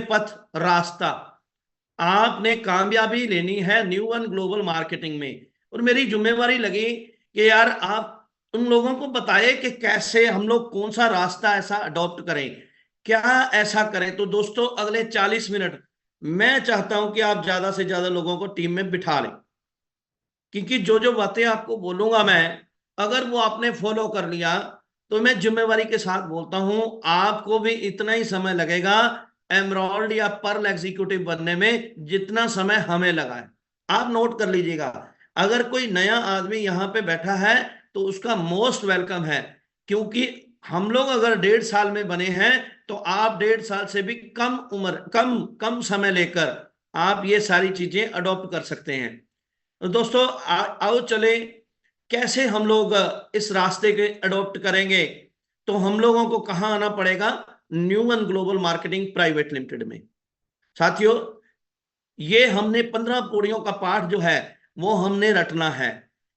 पथ, रास्ता। आपने कामयाबी लेनी है न्यू वन ग्लोबल मार्केटिंग में, और मेरी जिम्मेवारी लगी कि यार आप उन लोगों को बताए कि कैसे हम लोग कौन सा रास्ता ऐसा अडॉप्ट करें, क्या ऐसा करें। तो दोस्तों अगले 40 मिनट मैं चाहता हूं कि आप ज्यादा से ज्यादा लोगों को टीम में बिठा लें, क्योंकि जो जो बातें आपको बोलूंगा मैं, अगर वो आपने फॉलो कर लिया तो मैं जिम्मेवारी के साथ बोलता हूं आपको भी इतना ही समय लगेगा एमरॉल्ड या पर्ल एग्जीक्यूटिव बनने में जितना समय हमें लगा है। आप नोट कर लीजिएगा, अगर कोई नया आदमी यहां पे बैठा है तो उसका मोस्ट वेलकम है, क्योंकि हम लोग अगर 1.5 साल में बने हैं तो आप 1.5 साल से भी कम उम्र, कम कम समय लेकर आप ये सारी चीजें अडॉप्ट कर सकते हैं। तो दोस्तों आओ चले कैसे हम लोग इस रास्ते के अडॉप्ट करेंगे। तो हम लोगों को कहां आना पड़ेगा, new one global marketing private limited में। साथियों ये हमने 15 पौड़ियों का पाठ जो है वो हमने रटना है।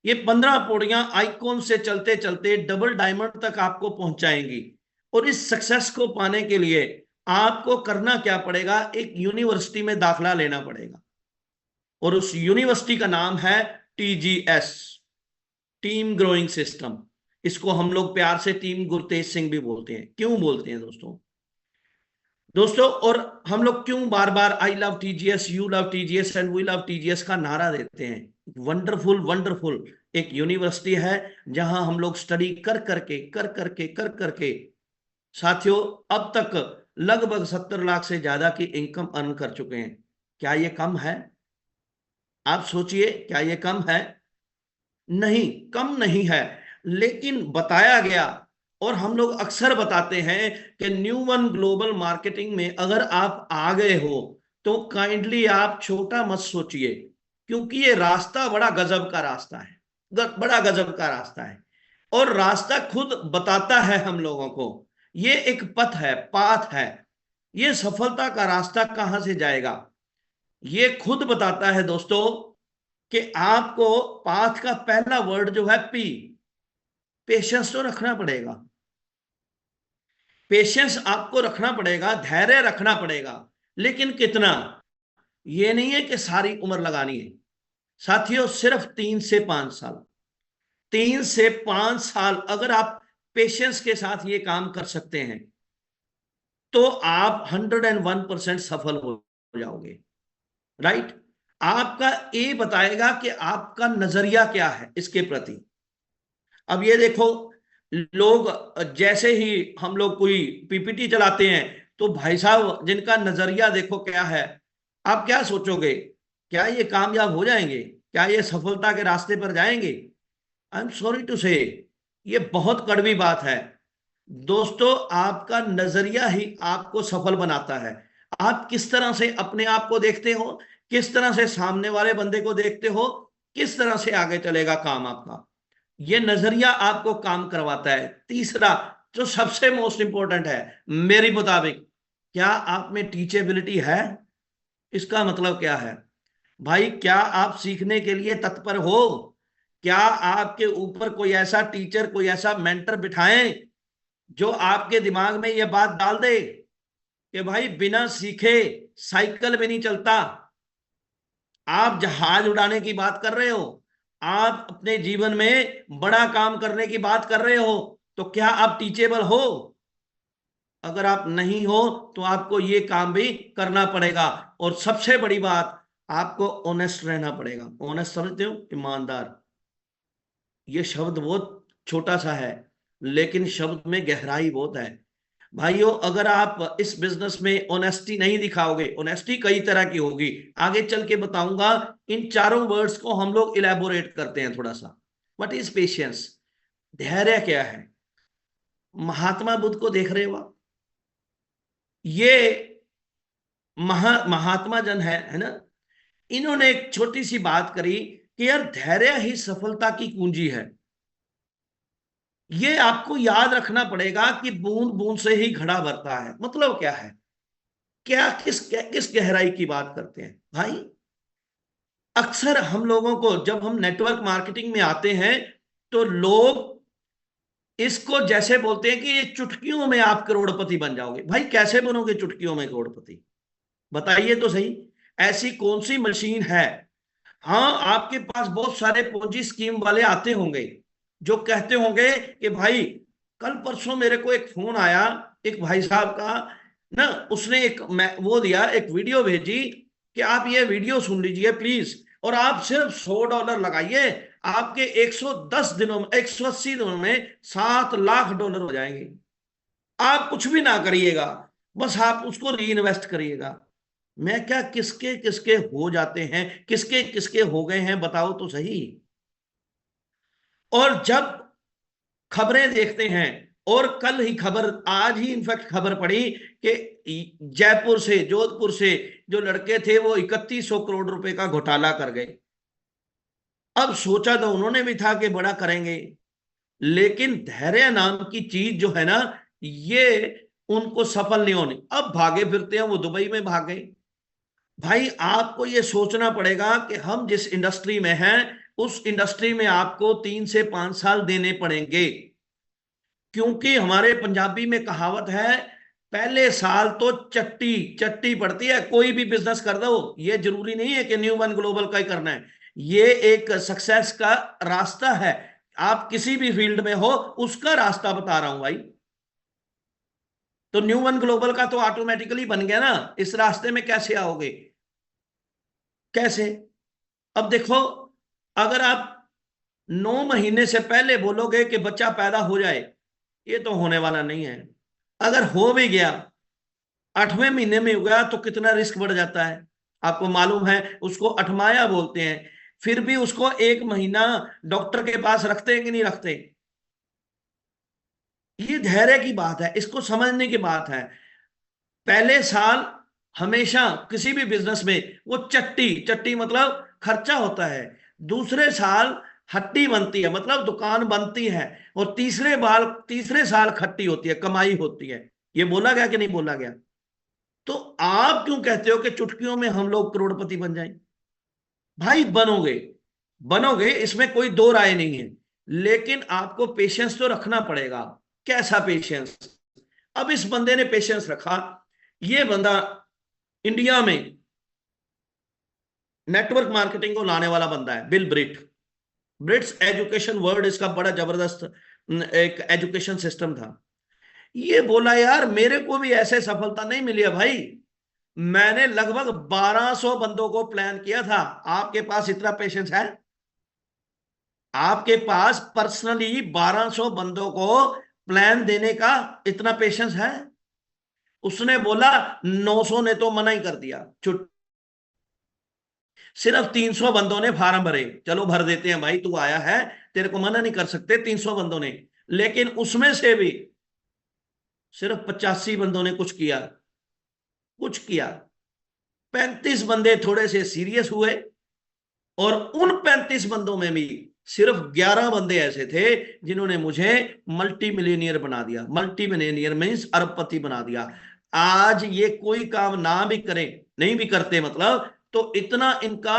ये 15 पौड़ियां आइकॉन से चलते चलते डबल डायमंड तक आपको पहुंचाएंगी। और इस सक्सेस को पाने के लिए आपको करना क्या पड़ेगा, एक यूनिवर्सिटी में दाखला लेना पड़ेगा, और उस यूनिवर्सिटी का नाम है टीजीएस, टीम ग्रोइंग सिस्टम। इसको हम लोग प्यार से टीम गुरतेज सिंह भी बोलते हैं। क्यों बोलते हैं दोस्तों? दोस्तों और हम लोग क्यों बार बार I love TGS, you love TGS and we love TGS का नारा देते हैं? वंडरफुल वंडरफुल एक यूनिवर्सिटी है जहां हम लोग स्टडी कर करके साथियों अब तक लगभग 70 लाख से ज्यादा की इनकम अर्न कर चुके हैं। क्या ये कम है? आप सोचिए, क्या ये कम है? नहीं, कम नहीं है। लेकिन बताया गया, और हम लोग अक्सर बताते हैं कि न्यू वन ग्लोबल मार्केटिंग में अगर आप आ गए हो तो काइंडली आप छोटा मत सोचिए, क्योंकि ये रास्ता बड़ा गजब का रास्ता है, बड़ा गजब का रास्ता है। और रास्ता खुद बताता है हम लोगों को, ये एक पथ है, पाथ है। ये सफलता का रास्ता कहां से जाएगा, ये खुद बताता है दोस्तों, कि आपको पाथ का पहला वर्ड जो है पी, पेशेंस तो रखना पड़ेगा। पेशेंस आपको रखना पड़ेगा, धैर्य रखना पड़ेगा। लेकिन कितना, ये नहीं है कि सारी उम्र लगानी है। साथियों सिर्फ 3 से 5 साल, 3 से 5 साल अगर आप पेशेंस के साथ ये काम कर सकते हैं तो आप 101% सफल हो जाओगे। राइट? आपका ये बताएगा कि आपका नजरिया क्या है इसके प्रति। अब ये देखो, लोग जैसे ही हम लोग कोई पीपीटी चलाते हैं तो भाई साहब जिनका नजरिया देखो क्या है, आप क्या सोचोगे, क्या ये कामयाब हो जाएंगे, क्या ये सफलता के रास्ते पर जाएंगे? आई एम सॉरी टू से, ये बहुत कड़वी बात है दोस्तों। आपका नजरिया ही आपको सफल बनाता है। आप किस तरह से अपने आप को देखते हो, किस तरह से सामने वाले बंदे को देखते हो, किस तरह से आगे चलेगा काम आपका, ये नजरिया आपको काम करवाता है। तीसरा जो सबसे मोस्ट इंपॉर्टेंट है मेरे मुताबिक, क्या आप में टीचेबिलिटी है? इसका मतलब क्या है भाई, क्या आप सीखने के लिए तत्पर हो? क्या आपके ऊपर कोई ऐसा टीचर, कोई ऐसा मेंटर बिठाएं जो आपके दिमाग में यह बात डाल दे कि भाई बिना सीखे साइकिल भी नहीं चलता। आप जहाज उड़ाने की बात कर रहे हो, आप अपने जीवन में बड़ा काम करने की बात कर रहे हो, तो क्या आप टीचेबल हो? अगर आप नहीं हो तो आपको ये काम भी करना पड़ेगा। और सबसे बड़ी बात, आपको ऑनेस्ट रहना पड़ेगा। ऑनेस्ट समझते हो? ईमानदार। ये शब्द बहुत छोटा सा है लेकिन शब्द में गहराई बहुत है। भाइयों अगर आप इस बिजनेस में ऑनेस्टी नहीं दिखाओगे, ऑनेस्टी कई तरह की होगी, आगे चल के बताऊंगा। इन चारों वर्ड्स को हम लोग इलेबोरेट करते हैं थोड़ा सा। What is patience? धैर्य क्या है? महात्मा बुद्ध को देख रहे हो आप? ये महात्मा जन है ना, इन्होंने एक छोटी सी बात करी कि यार धैर्य ही सफलता की कुंजी है। ये आपको याद रखना पड़ेगा कि बूंद बूंद से ही घड़ा भरता है। मतलब क्या है, किस गहराई की बात करते हैं भाई? अक्सर हम लोगों को जब हम नेटवर्क मार्केटिंग में आते हैं तो लोग इसको जैसे बोलते हैं कि ये चुटकियों में आप करोड़पति बन जाओगे। भाई कैसे बनोगे चुटकियों में करोड़पति? बताइए तो सही, ऐसी कौन सी मशीन है? हाँ, आपके पास बहुत सारे पोंजी स्कीम वाले आते होंगे जो कहते होंगे कि भाई कल परसों मेरे को एक फोन आया एक भाई साहब का ना, उसने एक वो दिया, एक वीडियो भेजी कि आप ये वीडियो सुन लीजिए प्लीज, और आप सिर्फ $100 लगाइए, आपके 110 दिनों में, 180 दिनों में $7 लाख हो जाएंगे। आप कुछ भी ना करिएगा, बस आप उसको री इन्वेस्ट करिएगा। मैं क्या, किसके किसके हो जाते हैं, किसके किसके हो गए हैं, बताओ तो सही। और जब खबरें देखते हैं, और कल ही खबर, आज ही इनफैक्ट खबर पड़ी कि जयपुर से, जोधपुर से जो लड़के थे वो 3100 करोड़ रुपए का घोटाला कर गए। अब सोचा तो उन्होंने भी था कि बड़ा करेंगे, लेकिन धैर्य नाम की चीज जो है ना, ये उनको सफल नहीं होनी। अब भागे फिरते हैं वो दुबई में भाग गए। भाई आपको ये सोचना पड़ेगा कि हम जिस इंडस्ट्री में हैं, उस इंडस्ट्री में आपको 3 से 5 साल देने पड़ेंगे, क्योंकि हमारे पंजाबी में कहावत है, पहले साल तो चट्टी चट्टी पड़ती है। कोई भी बिजनेस कर दो, ये जरूरी नहीं है कि न्यू वन ग्लोबल का ही करना है, ये एक सक्सेस का रास्ता है। आप किसी भी फील्ड में हो, उसका रास्ता बता रहा हूं भाई। तो न्यू वन ग्लोबल का तो ऑटोमेटिकली बन गया ना, इस रास्ते में कैसे आओगे, कैसे? अब देखो, अगर आप 9 महीने से पहले बोलोगे कि बच्चा पैदा हो जाए, ये तो होने वाला नहीं है। अगर हो भी गया, 8वें महीने में हो गया, तो कितना रिस्क बढ़ जाता है आपको मालूम है। उसको अठमाया बोलते हैं। फिर भी उसको 1 महीना डॉक्टर के पास रखते हैं कि नहीं रखते? ये धैर्य की बात है, इसको समझने की बात है। पहले साल हमेशा किसी भी बिजनेस में वो चट्टी चट्टी मतलब खर्चा होता है, दूसरे साल हट्टी बनती है मतलब दुकान बनती है, और तीसरे साल खट्टी होती है, कमाई होती है। ये बोला गया कि नहीं बोला गया? तो आप क्यों कहते हो कि चुटकियों में हम लोग करोड़पति बन जाएं? भाई बनोगे, बनोगे, इसमें कोई दो राय नहीं है, लेकिन आपको पेशेंस तो रखना पड़ेगा। कैसा पेशेंस? अब इस बंदे ने पेशेंस रखा। ये बंदा इंडिया में नेटवर्क मार्केटिंग को लाने वाला बंदा है, Bill Britt. Brits education world, इसका बड़ा जबरदस्त एक एजुकेशन सिस्टम था। ये बोला यार मेरे को भी ऐसे सफलता नहीं मिली है भाई, मैंने लगभग 1200 बंदों को प्लान किया था। आपके पास इतना पेशेंस है? आपके पास पर्सनली 1200 बंदों को प्लान देने का इतना पेशेंस है? उसने बोला, 900 ने तो मना ही कर दिया, छुट। सिर्फ 300 बंदों ने फार्म भरे, चलो भर देते हैं भाई, तू आया है, तेरे को मना नहीं कर सकते, 300 बंदों ने। लेकिन उसमें से भी सिर्फ 85 बंदों ने कुछ किया, कुछ किया। 35 बंदे थोड़े से सीरियस हुए, और उन 35 बंदों में भी सिर्फ 11 बंदे ऐसे थे जिन्होंने मुझे मल्टी मिलीनियर बना दिया। मल्टी मिलीनियर मीन्स अरबपति बना दिया। आज ये कोई काम ना भी करें, नहीं भी करते मतलब, तो इतना इनका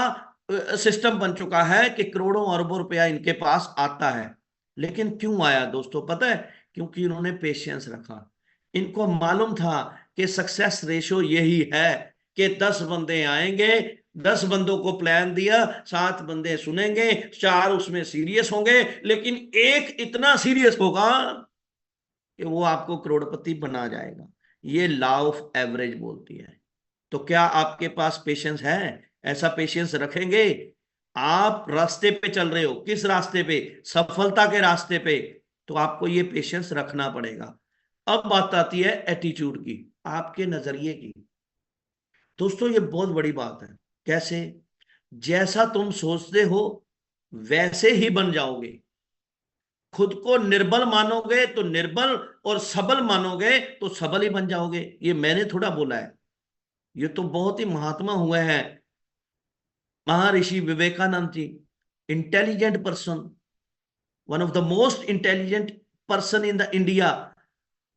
सिस्टम बन चुका है कि करोड़ों अरबों रुपया इनके पास आता है। लेकिन क्यों आया दोस्तों पता है? क्योंकि इन्होंने पेशेंस रखा। इनको मालूम था कि सक्सेस रेशो यही है कि 10 बंदे आएंगे, 10 बंदों को प्लान दिया, 7 बंदे सुनेंगे, 4 उसमें सीरियस होंगे, लेकिन एक इतना सीरियस होगा कि वो आपको करोड़पति बना जाएगा। ये लॉ ऑफ एवरेज बोलती है। तो क्या आपके पास पेशेंस है? ऐसा पेशेंस रखेंगे? आप रास्ते पे चल रहे हो, किस रास्ते पे? सफलता के रास्ते पे। तो आपको ये पेशेंस रखना पड़ेगा। अब बात आती है एटीट्यूड की, आपके नजरिए की। दोस्तों ये बहुत बड़ी बात है। कैसे? जैसा तुम सोचते हो वैसे ही बन जाओगे। खुद को निर्बल मानोगे तो निर्बल, और सबल मानोगे तो सबल ही बन जाओगे। ये मैंने थोड़ा बोला है, ये तो बहुत ही महात्मा हुए हैं, महर्षि Vivekananda ji. Intelligent person, one of the most intelligent person in the India,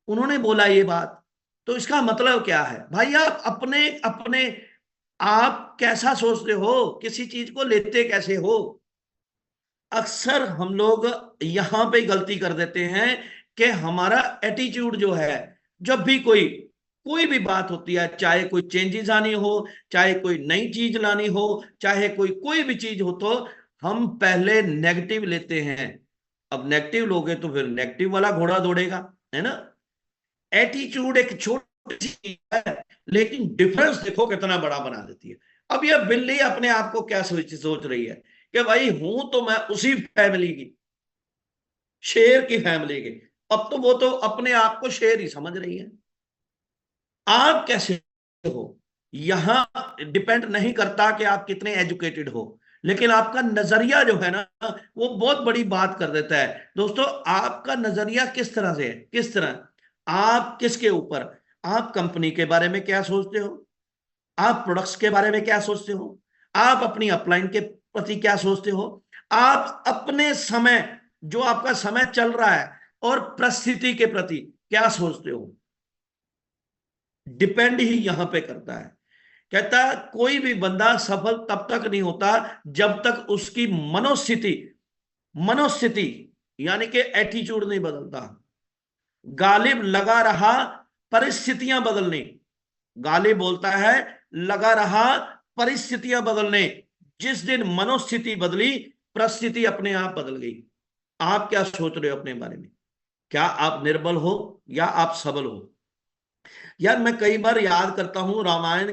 उन्होंने बोला ये बात। तो इसका मतलब क्या है भाई? आप अपने अपने आप कैसा सोचते हो, किसी चीज को लेते कैसे हो? अक्सर हम लोग यहां पे गलती कर देते हैं कि हमारा एटीट्यूड जो है, जब भी कोई कोई भी बात होती है, चाहे कोई चेंजेस आनी हो, चाहे कोई नई चीज लानी हो, चाहे कोई भी चीज हो, तो हम पहले नेगेटिव लेते हैं। अब नेगेटिव लोगे तो फिर नेगेटिव वाला घोड़ा दौड़ेगा, है ना। एटीट्यूड एक छोटी चीज है, लेकिन डिफरेंस देखो कितना बड़ा बना देती है। अब यह बिल्ली अपने आप को क्या सोच रही है कि भाई हूं तो मैं उसी फैमिली की, शेर की फैमिली की। अब तो वो तो अपने आप को शेर ही समझ रही है। आप कैसे हो, यहां डिपेंड नहीं करता कि आप कितने एजुकेटेड हो, लेकिन आपका नजरिया जो है ना, वो बहुत बड़ी बात कर देता है। दोस्तों, आपका नजरिया किस तरह से है, किस तरह, आप किसके ऊपर, आप कंपनी के बारे में क्या सोचते हो, आप प्रोडक्ट्स के बारे में क्या सोचते हो, आप अपनी अपलाइन के प्रति क्या सोचते हो, आप अपने समय, जो आपका समय चल रहा है, और परिस्थिति के प्रति क्या सोचते हो, डिपेंड ही यहां पे करता है। कहता है कोई भी बंदा सफल तब तक नहीं होता जब तक उसकी मनोस्थिति, मनोस्थिति यानी कि एटीट्यूड नहीं बदलता। गालिब लगा रहा परिस्थितियां बदलने, गालिब बोलता है लगा रहा परिस्थितियां बदलने। जिस दिन मनोस्थिति बदली, परिस्थिति अपने आप बदल गई। आप क्या सोच रहे हो अपने बारे में, क्या आप निर्बल हो या आप सबल हो। यार मैं कई बार याद करता हूं रामायण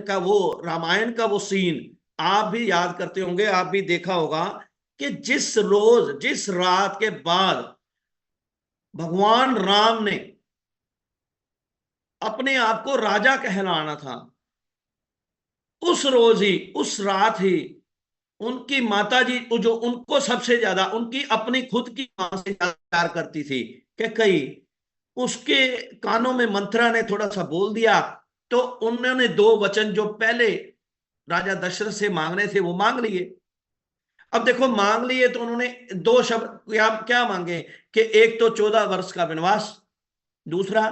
का वो सीन, आप भी याद करते होंगे, आप भी देखा होगा कि जिस रोज, जिस रात के बाद भगवान राम ने अपने आप को राजा कहलाना था, उस रोज ही, उस रात ही उनकी माता जी, जो उनको सबसे ज्यादा, उनकी अपनी खुद की मां से ज्यादा प्यार करती थी, कि कई उसके कानों में मंत्रा ने थोड़ा सा बोल दिया, तो उन्होंने दो वचन जो पहले राजा दशरथ से मांगने थे वो मांग लिए। अब देखो, मांग लिए तो उन्होंने दो शब्द क्या क्या मांगे, कि एक तो 14 वर्ष का वनवास, दूसरा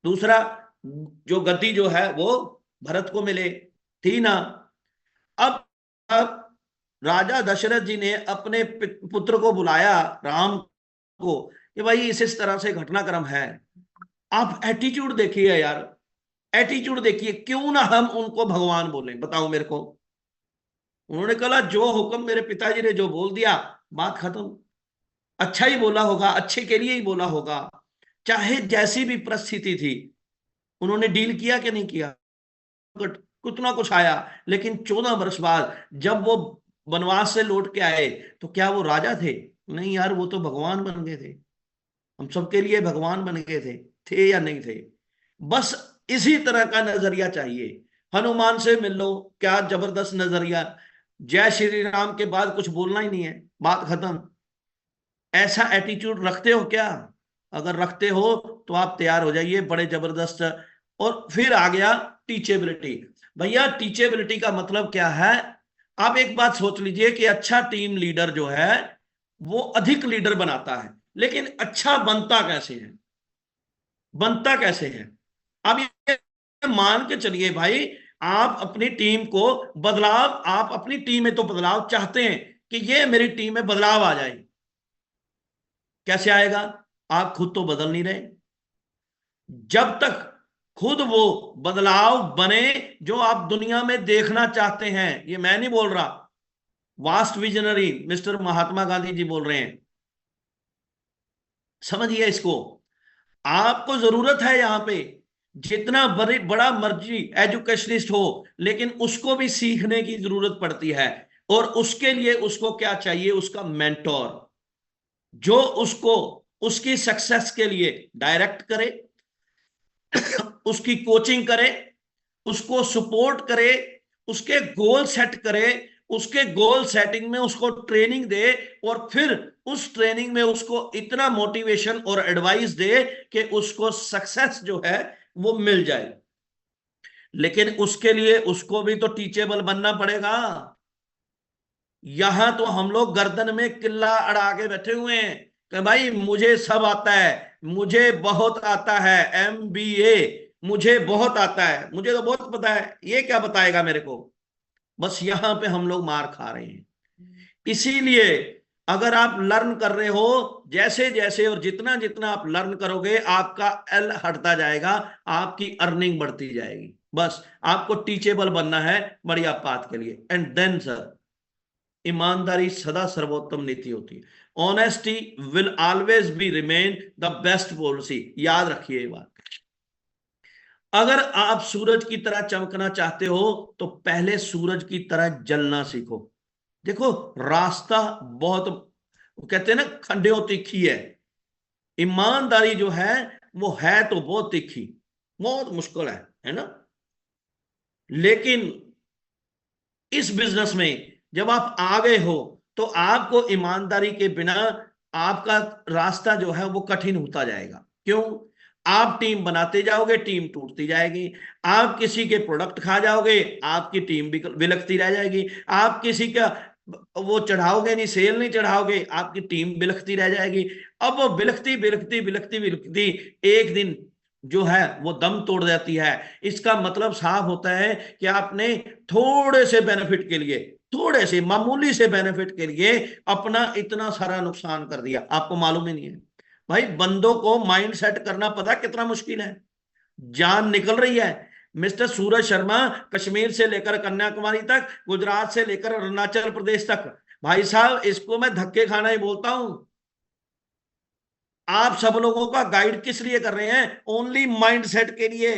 दूसरा जो गद्दी जो है वो भरत को मिले, थी ना। अब राजा दशरथ जी ने अपने पुत्र को बुलाया, राम को, कि भाई इस तरह से घटनाक्रम है। आप एटीट्यूड देखिए यार, एटीट्यूड देखिए, क्यों ना हम उनको भगवान बोले, बताओ मेरे को। उन्होंने कहा जो हुक्म मेरे पिताजी ने जो बोल दिया, बात खत्म। अच्छा ही बोला होगा, अच्छे के लिए ही बोला होगा, चाहे जैसी भी परिस्थिति थी। उन्होंने डील किया कि नहीं किया, कितना कुछ आया, लेकिन 14 वर्ष बाद जब वो वनवास से लौट के आए, तो क्या वो राजा थे? नहीं यार, वो तो भगवान बन गए थे, हम सबके लिए भगवान बन गए थे या नहीं थे। बस इसी तरह का नजरिया चाहिए। हनुमान से मिल लो, क्या जबरदस्त नजरिया, जय श्री राम के बाद कुछ बोलना ही नहीं है, बात खत्म। ऐसा एटीट्यूड रखते हो क्या? अगर रखते हो तो आप तैयार हो जाइए, बड़े जबरदस्त। और फिर आ गया टीचेबिलिटी। भैया टीचेबिलिटी का मतलब क्या है? आप एक बात सोच लीजिए कि अच्छा टीम लीडर जो है वो अधिक लीडर बनाता है, लेकिन अच्छा बनता कैसे है, बनता कैसे है? अब ये मान के चलिए भाई, आप अपनी टीम को बदलाव, आप अपनी टीम में तो बदलाव चाहते हैं कि ये मेरी टीम में बदलाव आ जाए, कैसे आएगा? आप खुद तो बदल नहीं रहे। जब तक खुद वो बदलाव बने जो आप दुनिया में देखना चाहते हैं, ये मैं नहीं बोल रहा, vast visionary mister Mahatma Gandhi ji बोल रहे हैं, समझिए इसको। आपको जरूरत है यहां पे, जितना बड़े बड़ा मर्जी एजुकेशनिस्ट हो, लेकिन उसको भी सीखने की जरूरत पड़ती है। और उसके लिए उसको क्या चाहिए? उसका मेंटोर, जो उसको उसकी सक्सेस के लिए डायरेक्ट करे, उसकी कोचिंग करे, उसको सपोर्ट करे, उसके गोल सेट करे, उसके गोल सेटिंग में उसको ट्रेनिंग दे, और फिर उस ट्रेनिंग में उसको इतना मोटिवेशन और एडवाइस दे कि उसको सक्सेस जो है वो मिल जाए। लेकिन उसके लिए उसको भी तो टीचेबल बनना पड़ेगा। यहां तो हम लोग गर्दन में किल्ला अड़ा के बैठे हुए हैं कि भाई मुझे सब आता है, मुझे बहुत आता है, MBA मुझे बहुत आता है, मुझे तो बहुत पता है, ये क्या बताएगा मेरे को? बस यहां पे हम लोग मार खा रहे हैं। इसीलिए अगर आप लर्न कर रहे हो, जैसे जैसे और जितना जितना आप लर्न करोगे, आपका एल हटता जाएगा, आपकी अर्निंग बढ़ती जाएगी। बस आपको टीचेबल बनना है बढ़िया पाथ के लिए। एंड देन सर, ईमानदारी सदा सर्वोत्तम नीति होती है। Honesty will always be remain the best policy. याद रखिए ये बात। अगर आप सूरज की तरह चमकना चाहते हो तो पहले सूरज की तरह जलना सीखो। देखो, रास्ता बहुत, वो कहते हैं ना, खंडियों तीखी है। ईमानदारी जो वो है तो बहुत तीखी, बहुत मुश्किल है ना। लेकिन इस बिजनेस में जब आप आ गए हो तो आपको ईमानदारी के बिना आपका रास्ता जो है वो कठिन होता जाएगा। क्यों? आप टीम बनाते जाओगे, टीम टूटती जाएगी। आप किसी के प्रोडक्ट खा जाओगे, आपकी टीम बिलखती रह जाएगी। आप किसी का वो चढ़ाओगे नहीं, सेल नहीं चढ़ाओगे, आपकी टीम बिलखती रह जाएगी। अब वो बिलखती बिलखती बिलखती बिलखती एक दिन जो है वो दम तोड़ जाती है। इसका मतलब साफ होता है कि आपने थोड़े से बेनिफिट के लिए, थोड़े से मामूली से बेनिफिट के लिए अपना इतना सारा नुकसान कर दिया, आपको मालूम ही नहीं है। भाई, बंदों को माइंड सेट करना पता कितना मुश्किल है। जान निकल रही है। मिस्टर सूरज शर्मा, कश्मीर से लेकर कन्याकुमारी तक, गुजरात से लेकर अरुणाचल प्रदेश तक, भाई साहब इसको मैं धक्के खाना ही बोलता हूं। आप सब लोगों का गाइड किस लिए कर रहे हैं? ओनली माइंड सेट के लिए।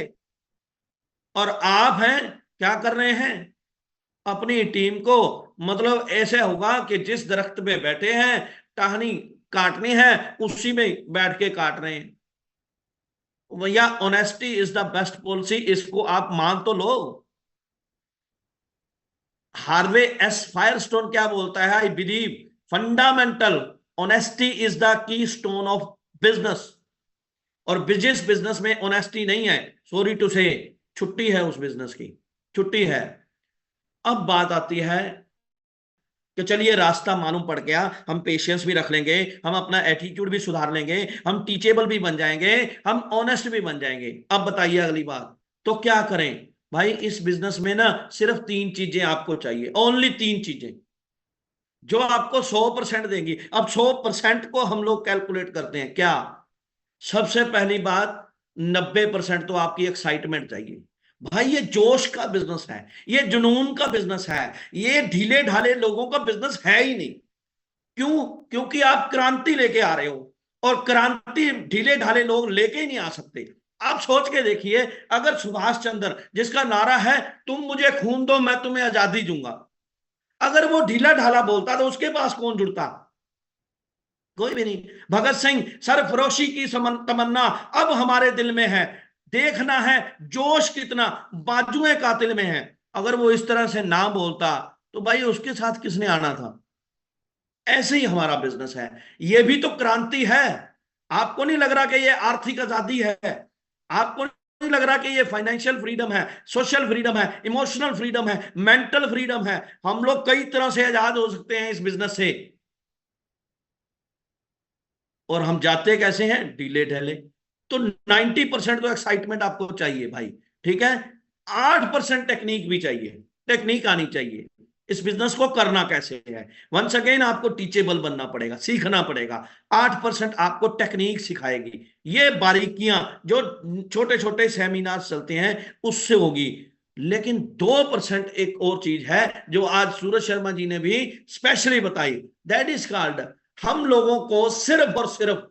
और आप हैं क्या कर रहे हैं? अपनी टीम को, मतलब ऐसे होगा कि जिस दरख्त पे बैठे हैं, टहनी काटनी है, उसी में बैठ के काट रहे हैं। भैया, honesty is the best policy, इसको आप मान तो लो। हार्वे एस फायरस्टोन क्या बोलता है? I believe fundamental honesty is the key stone of business. और बिजनेस में ऑनेस्टी नहीं है, सॉरी टू से, छुट्टी है उस बिजनेस की, छुट्टी है। अब बात आती है कि चलिए रास्ता मालूम पड़ गया, हम पेशेंस भी रख लेंगे, हम अपना एटीट्यूड भी सुधार लेंगे, हम टीचेबल भी बन जाएंगे, हम ऑनेस्ट भी बन जाएंगे। अब बताइए अगली बात, तो क्या करें? भाई, इस बिजनेस में ना सिर्फ तीन चीजें आपको चाहिए, ओनली तीन चीजें, जो आपको 100% देंगी। अब 100% को हम लोग कैलकुलेट करते हैं क्या? सबसे पहली बात, 90% तो आपकी एक्साइटमेंट चाहिए। भाई, ये जोश का बिजनेस है, ये जुनून का बिजनेस है, ये ढीले ढाले लोगों का बिजनेस है ही नहीं। क्यों? क्योंकि आप क्रांति लेके आ रहे हो, और क्रांति ढीले ढाले लोग लेके ही नहीं आ सकते। आप सोच के देखिए, अगर सुभाष चंद्र, जिसका नारा है तुम मुझे खून दो मैं तुम्हें आजादी दूंगा, अगर वो ढीला ढाला बोलता तो उसके पास कौन जुड़ता? कोई भी नहीं। भगत सिंह, सरफरोशी की तमन्ना अब हमारे दिल में है, देखना है जोश कितना बाजुए कातिल में है। अगर वो इस तरह से ना बोलता तो भाई उसके साथ किसने आना था? ऐसे ही हमारा बिजनेस है, ये भी तो क्रांति है। आपको नहीं लग रहा कि ये आर्थिक आजादी है? आपको नहीं लग रहा कि ये फाइनेंशियल फ्रीडम है, सोशल फ्रीडम है, इमोशनल फ्रीडम है, मेंटल फ्रीडम है? हम लोग कई तरह से आजाद हो सकते हैं इस बिजनेस से। और हम जाते कैसे हैं? ढीले ढेले। तो 90% तो एक्साइटमेंट आपको चाहिए भाई, ठीक है। 8% टेक्निक भी चाहिए, टेक्निक आनी चाहिए। इस बिजनेस को करना कैसे है? वंस अगेन आपको टीचेबल बनना पड़ेगा, सीखना पड़ेगा। 8% आपको टेक्निक सिखाएगी, ये बारीकियां जो छोटे छोटे सेमिनार चलते हैं उससे होगी। लेकिन 2% एक और चीज है जो आज सूरज शर्मा जी ने भी स्पेशली बताई, दैट इज कॉल्ड, हम लोगों को सिर्फ और सिर्फ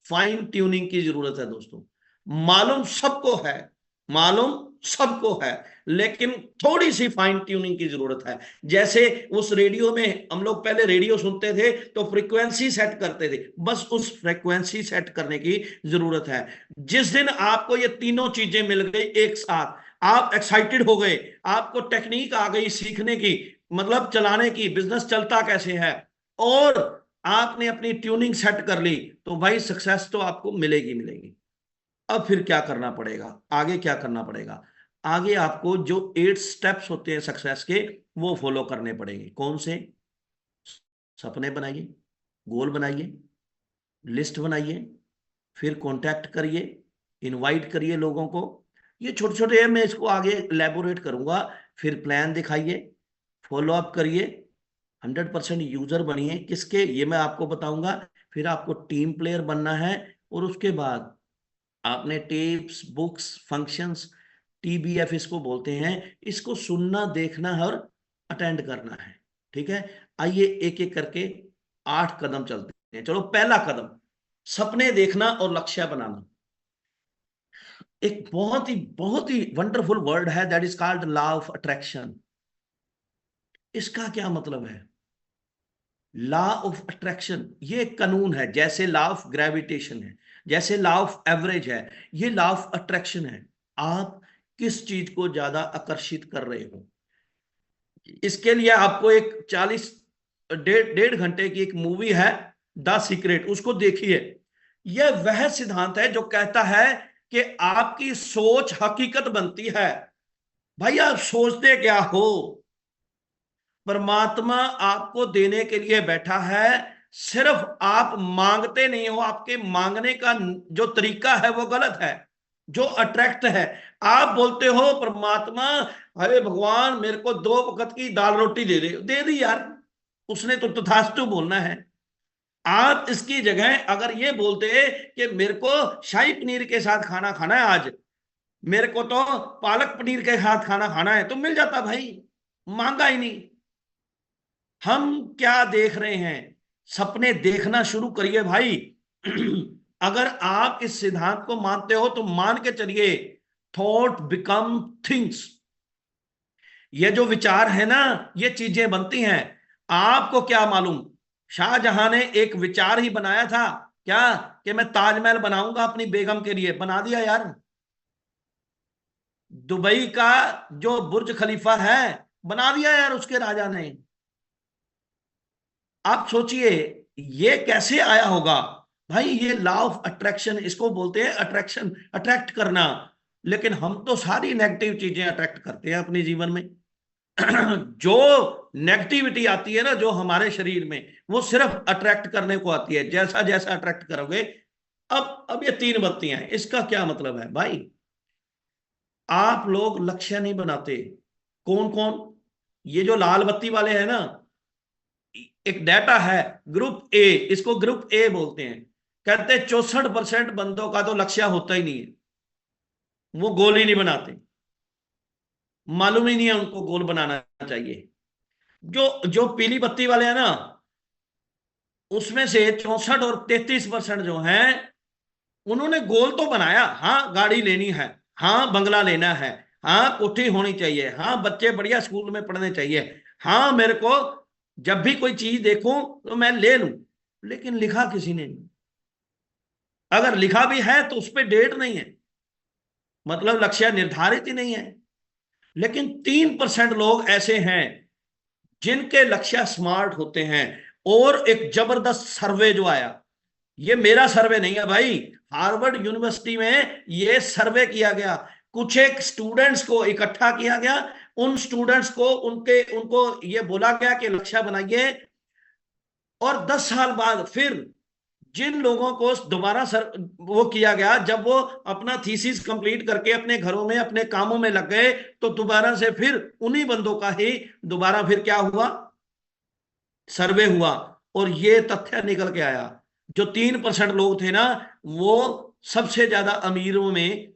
फाइन ट्यूनिंग की जरूरत है दोस्तों। मालूम सबको है, मालूम सबको है, लेकिन थोड़ी सी फाइन ट्यूनिंग की जरूरत है। जैसे उस रेडियो में, हम लोग पहले रेडियो सुनते थे तो फ्रीक्वेंसी सेट करते थे, बस उस फ्रीक्वेंसी सेट करने की जरूरत है। जिस दिन आपको ये तीनों चीजें मिल गई एक साथ, आप एक्साइटेड हो गए, आपको टेक्निक आ गई सीखने की, मतलब चलाने की, बिजनेस चलता कैसे है, और आपने अपनी ट्यूनिंग सेट कर ली, तो भाई सक्सेस तो आपको मिलेगी मिलेगी। अब फिर क्या करना पड़ेगा? आगे क्या करना पड़ेगा? आगे आपको जो 8 स्टेप्स होते हैं सक्सेस के, वो फॉलो करने पड़ेंगे। कौन से? सपने बनाइए, गोल बनाइए, लिस्ट बनाइए, फिर कांटेक्ट करिए, इनवाइट करिए लोगों को। ये छोटे छोटे है, मैं इसको आगे एलेबोरेट करूंगा। फिर प्लान दिखाइए, फॉलो अप करिए, 100% यूजर बनिए। किसके, ये मैं आपको बताऊंगा। फिर आपको टीम प्लेयर बनना है, और उसके बाद आपने टिप्स, बुक्स, फंक्शंस, TBF इसको बोलते हैं, इसको सुनना, देखना है और अटेंड करना है। ठीक है, आइए एक एक करके 8 कदम चलते हैं। चलो, पहला कदम, सपने देखना और लक्ष्य बनाना। एक बहुत ही वंडरफुल वर्ड है, that is called law of attraction. इसका क्या मतलब है? लॉ ऑफ अट्रैक्शन ये एक कानून है, जैसे लॉ ऑफ ग्रेविटेशन है, जैसे लॉ ऑफ एवरेज है, ये लॉ ऑफ अट्रैक्शन है। आप किस चीज को ज्यादा आकर्षित कर रहे हो, इसके लिए आपको एक 40 डेढ़ डेढ़ घंटे की एक मूवी है, द सीक्रेट, उसको देखिए। यह वह सिद्धांत है जो कहता है कि आपकी सोच हकीकत बनती है। भाई, आप सोचते क्या हो? परमात्मा आपको देने के लिए बैठा है, सिर्फ आप मांगते नहीं हो। आपके मांगने का जो तरीका है वो गलत है, जो अट्रैक्ट है। आप बोलते हो परमात्मा, अरे भगवान मेरे को 2 वक्त की दाल रोटी दे दी यार, उसने तो तथास्तु बोलना है। आप इसकी जगह अगर ये बोलते कि मेरे को शाही पनीर के साथ खाना खाना है आज, मेरे को तो पालक पनीर के साथ खाना खाना है, तो मिल जाता भाई, मांगा ही नहीं। हम क्या देख रहे हैं? सपने देखना शुरू करिए भाई। अगर आप इस सिद्धांत को मानते हो तो मान के चलिए, थॉट बिकम थिंग्स। ये जो विचार है ना, ये चीजें बनती हैं। आपको क्या मालूम, शाहजहां ने एक विचार ही बनाया था क्या, कि मैं ताजमहल बनाऊंगा अपनी बेगम के लिए, बना दिया यार। दुबई का जो बुर्ज खलीफा है, बना दिया यार उसके राजा ने। आप सोचिए, ये कैसे आया होगा? भाई, ये लॉ ऑफ अट्रैक्शन इसको बोलते हैं, अट्रैक्शन, अट्रैक्ट करना। लेकिन हम तो सारी नेगेटिव चीजें अट्रैक्ट करते हैं अपने जीवन में। जो नेगेटिविटी आती है ना, जो हमारे शरीर में, वो सिर्फ अट्रैक्ट करने को आती है। जैसा जैसा अट्रैक्ट करोगे। अब ये 3 बत्तियां हैं, इसका क्या मतलब है भाई? आप लोग लक्ष्य नहीं बनाते। कौन कौन? ये जो लाल बत्ती वाले हैं ना, एक डाटा है, ग्रुप ए, इसको ग्रुप ए बोलते हैं। कहते हैं 64% बंदों का तो लक्ष्य होता ही नहीं है, वो गोल ही नहीं बनाते, मालूम ही नहीं है उनको गोल बनाना चाहिए। जो जो पीली बत्ती वाले हैं ना, उसमें से 64 और 33% जो हैं, उन्होंने गोल तो बनाया, हाँ गाड़ी लेनी है, हाँ बंगला लेना है, हाँ कोठी होनी चाहिए, हाँ बच्चे बढ़िया स्कूल में पढ़ने चाहिए, हाँ मेरे को जब भी कोई चीज देखूं तो मैं ले लूं। लेकिन लिखा किसी ने नहीं। अगर लिखा भी है तो उस पर डेट नहीं है, मतलब लक्ष्य निर्धारित ही नहीं है। लेकिन 3% लोग ऐसे हैं जिनके लक्ष्य स्मार्ट होते हैं। और एक जबरदस्त सर्वे जो आया, ये मेरा सर्वे नहीं है भाई, हार्वर्ड यूनिवर्सिटी में ये सर्वे किया गया। कुछ एक स्टूडेंट्स को इकट्ठा किया गया, उन स्टूडेंट्स को उनके उनको ये बोला गया कि लक्ष्य बनाइए। और 10 साल बाद फिर जिन लोगों को दोबारा सर वो किया गया, जब वो अपना थीसिस कंप्लीट करके अपने घरों में अपने कामों में लग गए, तो दोबारा से फिर उन्हीं बंदों का ही दोबारा फिर क्या हुआ, सर्वे हुआ। और ये तथ्य निकल के आया, जो 3% लोग थे ना, वो सबसे ज्यादा अमीरों में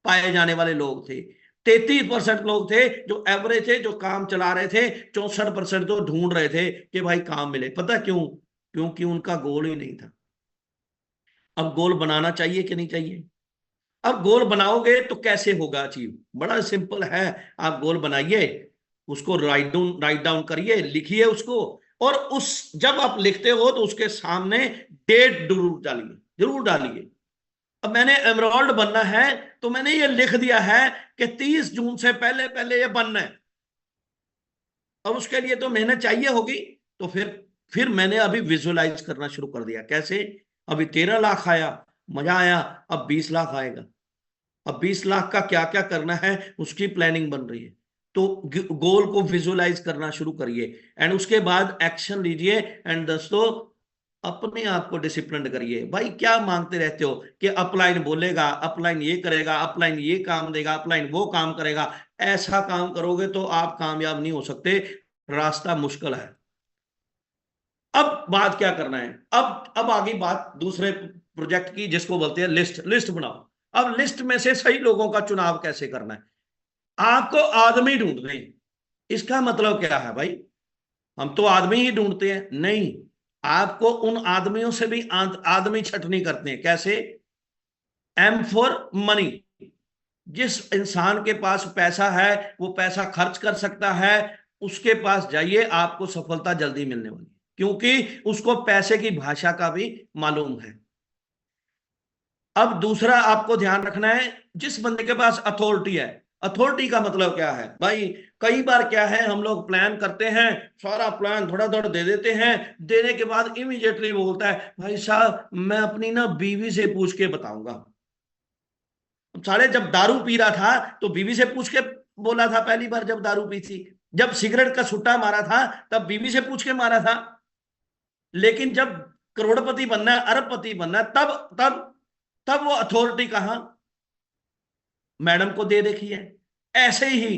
पाए जाने वाले लोग थे। 33% लोग थे जो एवरेज थे, जो काम चला रहे थे। 64% तो ढूंढ रहे थे कि भाई काम मिले। पता क्यों? क्योंकि उनका गोल ही नहीं था। अब गोल बनाना चाहिए कि नहीं चाहिए? अब गोल बनाओगे तो कैसे होगा अचीव? बड़ा सिंपल है। आप गोल बनाइए, उसको राइट डाउन करिए, लिखिए उसको। और उस जब आप लिखते हो तो उसके सामने डेट जरूर डालिए, जरूर डालिए। अब मैंने एमरोल्ड बनना है, तो मैंने ये लिख दिया है कि 30 जून से पहले पहले ये बनना है। और उसके लिए तो मेहनत चाहिए होगी। तो फिर मैंने अभी विजुअलाइज करना शुरू कर दिया। कैसे? अभी 13 लाख आया, मजा आया। अब 20 लाख आएगा। अब 20 लाख का क्या क्या करना है, उसकी प्लानिंग बन रही है। तो गोल को विजुअलाइज करना शुरू करिए, एंड उसके बाद एक्शन लीजिए। एंड दोस्तों, अपने आप को डिसिप्लिन करिए। भाई, क्या मांगते रहते हो कि अपलाइन बोलेगा, अपलाइन ये करेगा, अपलाइन ये काम देगा, अपलाइन वो काम करेगा। ऐसा काम करोगे तो आप कामयाब नहीं हो सकते, रास्ता मुश्किल है। अब बात क्या करना है, अब आ गई बात दूसरे प्रोजेक्ट की, जिसको बोलते हैं लिस्ट। लिस्ट बनाओ। अब लिस्ट में से सही लोगों का चुनाव कैसे करना है? आपको आदमी ढूंढने हैं। इसका मतलब क्या है भाई? हम तो आदमी ही ढूंढते हैं? नहीं, आपको उन आदमियों से भी आदमी छटनी करते हैं। कैसे? M for money. जिस इंसान के पास पैसा है, वो पैसा खर्च कर सकता है, उसके पास जाइए, आपको सफलता जल्दी मिलने वाली है, क्योंकि उसको पैसे की भाषा का भी मालूम है। अब दूसरा आपको ध्यान रखना है, जिस बंदे के पास अथॉरिटी है। अथॉरिटी का मतलब क्या है भाई? कई बार क्या है, हम लोग प्लान करते हैं, सारा प्लान धड़ाधड़ दे देते हैं, देने के बाद इमीडिएटली बोलता है भाई साहब मैं अपनी ना बीवी से पूछ के बताऊंगा। साले जब दारू पी रहा था तो बीवी से पूछ के बोला था पहली बार जब दारू पी थी। जब सिगरेट का सुट्टा मारा था तब बीवी से पूछ के मारा था। लेकिन जब करोड़पति बनना है, अरबपति बनना है, तब तब तब वो अथॉरिटी कहां? मैडम को दे देखी है। ऐसे ही